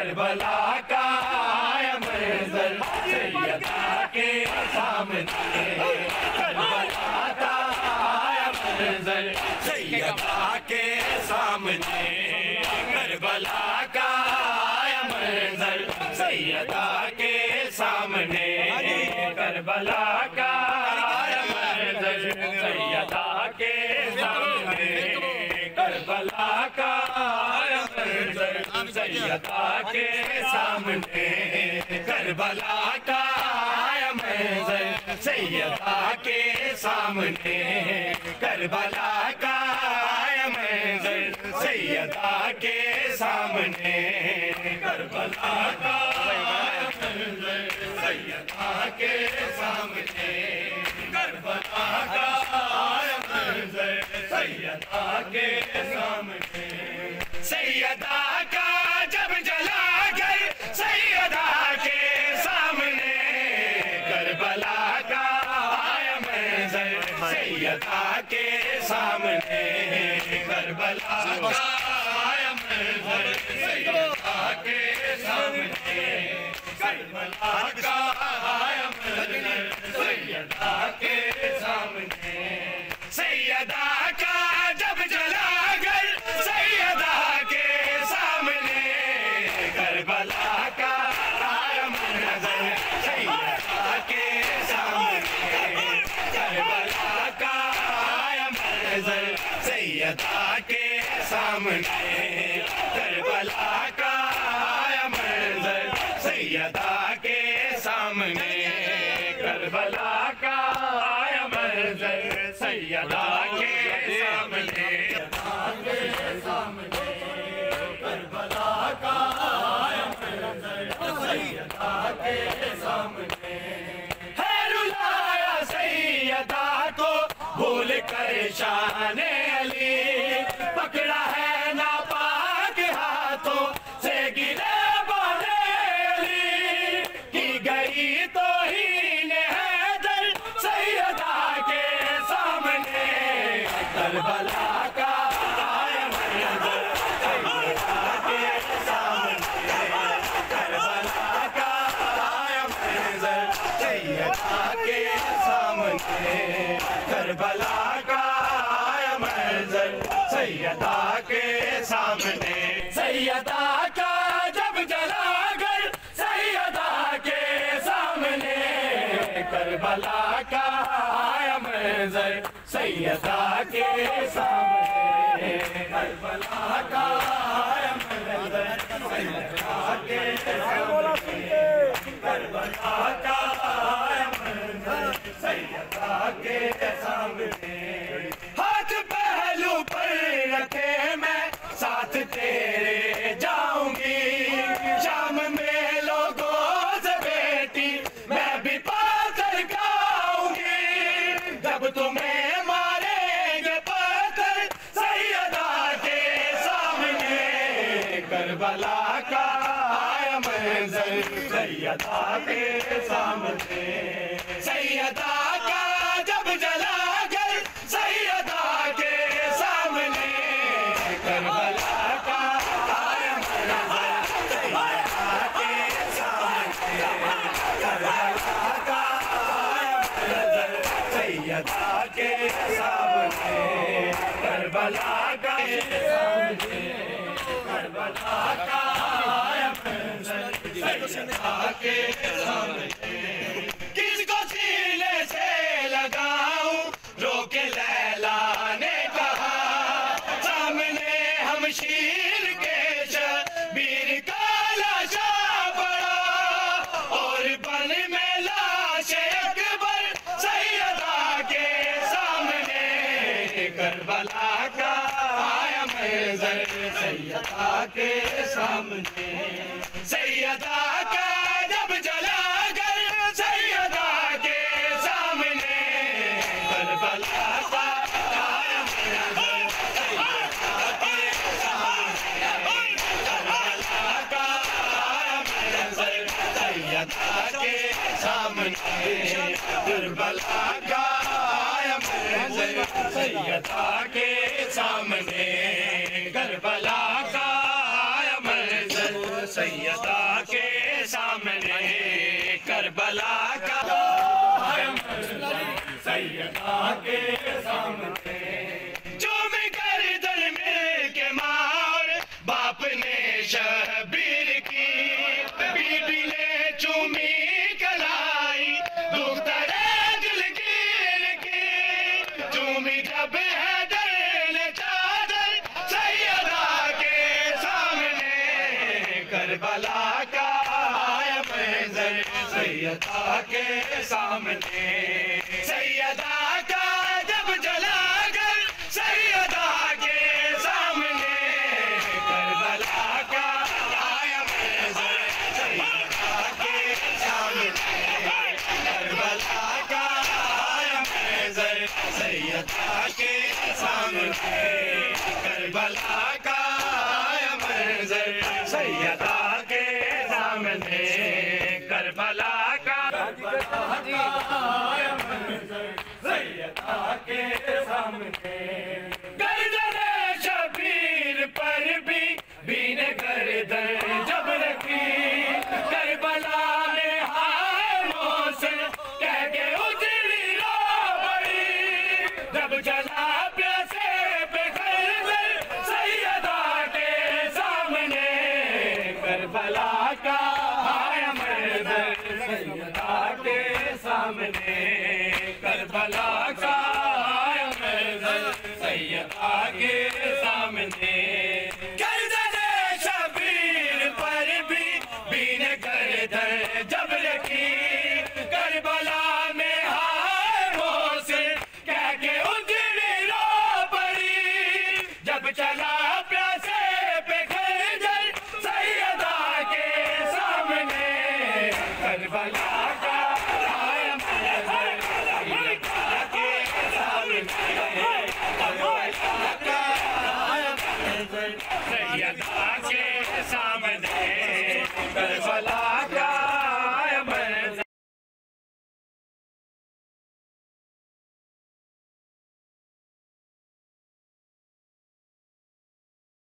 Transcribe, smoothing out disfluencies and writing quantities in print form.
کربلا کا آیا منظر سیدہ کے سامنے کربلا کا آیا منظر سیدہ کے سامنے کربلا کا آیا منظر سیدہ کے سامنے کربلا کا آیا منظر سیدہ کے سامنے کربلا کا آیا منظر سیدہ کے سامنے کربلا کا آیا منظر سیدہ کے سامنے کربلا کا آیا منظر سیدہ کے سامنے کربلا کا آیا منظر سیدہ کے سامنے کربلا کا آیا منظر سیدہ کے سامنے سیدہ کا جب جلا گئے سیدہ کے سامنے کربلا کا آیا منظر سیدہ کے سامنے کربلا کا آیا منظر سیدہ کے سامنے کربلا کا آیا منظر سیدہ کے سامنے سیدہ کا جب جلا گئے سیدہ کے سامنے کربلا کا آیا منظر سیدہ کے سامنے کربلا کا آیا منظر سیدہ کے سامنے کربلا کا آیا منظر سیدہ کے سامنے کربلا کا آیا منظر سیدہ کے سامنے کربلا کا آیا منظر سیدہ کے سامنے ہے رلایا سیدہ کو بھول کر شان علی پکڑا ہے ناپاک ہاتھوں سے گرے بانے علی کی گئی توہین حیدر سیدہ کے سامنے کربلا کا آیا منظر سیدہ کے سامنے کربلا کا آیا منظر سیدہ کے سامنے کربلا کا آیا منظر سیدہ کے سامنے سیدہ کا جب جلا گئے سیدہ کے سامنے کربلا کا آیا منظر سیدہ کے سامنے کربلا کا آیا منظر سیدہ کے سامنے کربلا کا آیا منظر سیدہ کے سامنے ہاتھ پہلو پر رکھے میں ساتھ تیرے جاؤں گی شام میں لوگوں سے بیٹی میں بھی پاتھر کھاؤں گی جب تمہیں ماریں گے پاتھر سیدہ کے سامنے کربلا کا آیا منظر سیدہ کے سامنے سیدہ کا جب جلا گئے سیدہ کے سامنے کربلا کا آیا منظر سیدہ کے سامنے کربلا کا آیا منظر سیدہ کے سامنے کربلا کا سامنے کربلا کا آیا منظر سیدہ کے سامنے کس کو سینے سے لگاؤں روک لیلا نے کہا سامنے ہم شیر کے شبیر کا لاشا پڑا اور بن میں لاش اکبر سیدہ کے سامنے کربلا کا آیا منظر سیدہ کے سامنے سیدہ کا جب جلا گئے سیدہ کے سامنے کربلا کا آیا منظر سیدہ کے سامنے کربلا کا آیا منظر سیدہ کے سامنے کربلا کا آیا منظر سیدہ کے سامنے کربلا کا آیا منظر سیدہ سیدہ کے سامنے چوم کر دل مل کے ماں اور باپ نے شبیر کی بی بی نے چومی کلائی دختر دلگیر کی چومی جب حیدر نے چادر سیدہ کے سامنے کربلا کا آیا منظر سیدہ کے سامنے سیدہ کا جب جلا کر سیدہ کے سامنے کربلا کا آیا منظر سیدہ کے سامنے کربلا کا آیا منظر سیدہ کے سامنے کربلا کا آیا منظر سیدہ کے سامنے کربلا کا آیا منظر سیدہ کے سامنے گردن شبیر پر بی نے گردن جب رکھی کربلا میں ہائے موسم کہہ کے اجڑی رو پڑی جب چلا پیاسے پہ گردن سیدہ کے سامنے کربلا کا آیا منظر سیدہ کے سامنے کربلا کا آیا منظر سیدہ کے سامنے گردن شبیر پر بی نے گردن جب رکھی کربلا میں ہائے موسم کہہ کے اجڑی رو پڑی جب چلا پیاسے پہ خنجر سیدہ کے سامنے کربلا